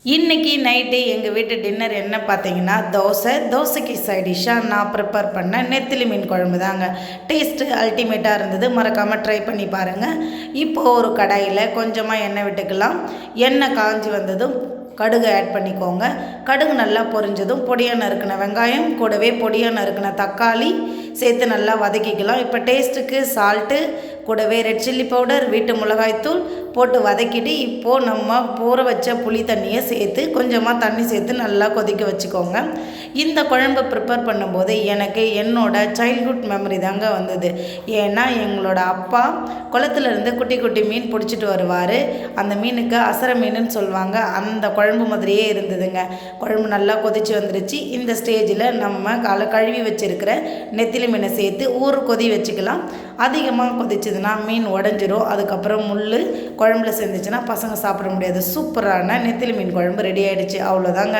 இன்றைக்கி நைட்டு எங்கள் வீட்டு டின்னர் என்ன பார்த்தீங்கன்னா தோசைக்கு சைட் டிஷ்ஷாக நான் ப்ரிப்பேர் பண்ண நெத்திலி மீன் குழம்பு தாங்க. டேஸ்ட்டு அல்டிமேட்டாக இருந்தது. மறக்காமல் ட்ரை பண்ணி பாருங்கள். இப்போது ஒரு கடாயில் கொஞ்சமாக எண்ணெய் விட்டுக்கலாம். எண்ணெய் காஞ்சி வந்ததும் கடுகு ஆட் பண்ணிக்கோங்க. கடுகு நல்லா பொரிஞ்சதும் பொடியாக நறுக்கின வெங்காயம் கூடவே பொடியாக நறுக்கின தக்காளி சேர்த்து நல்லா வதக்கிக்கலாம். இப்போ டேஸ்ட்டுக்கு சால்ட்டு கூடவே ரெட் சில்லி பவுடர், வீட்டு மிளகாய்த்தூள் போட்டு வதக்கிட்டு இப்போது நம்ம ஊற வச்ச புளி தண்ணியை சேர்த்து கொஞ்சமாக தண்ணி சேர்த்து நல்லா கொதிக்க வச்சுக்கோங்க. இந்த குழம்பு ப்ரிப்பேர் பண்ணும்போது எனக்கு என்னோடய சைல்ட்ஹுட் மெமரி தாங்க வந்தது. ஏன்னா எங்களோட அப்பா குளத்துலேருந்து குட்டி குட்டி மீன் பிடிச்சிட்டு வருவார். அந்த மீனுக்கு அசர மீனுன்னு சொல்லுவாங்க. அந்த குழம்பு மாதிரியே இருந்ததுங்க. குழம்பு நல்லா கொதித்து வந்துருச்சு. இந்த ஸ்டேஜில் நம்ம கழுவி வச்சுருக்கிற நெத்திலி மீனை சேர்த்து கொதி வச்சுக்கலாம். அதிகமாக கொதிச்சதுன்னா மீன் உடஞ்சிரும். அதுக்கப்புறம் முள் குழம்புல சேர்ந்துச்சுன்னா பசங்க சாப்பிட முடியாது. சூப்பரான நெத்திலி மீன் குழம்பு ரெடி ஆகிடுச்சு. அவ்வளோதாங்க.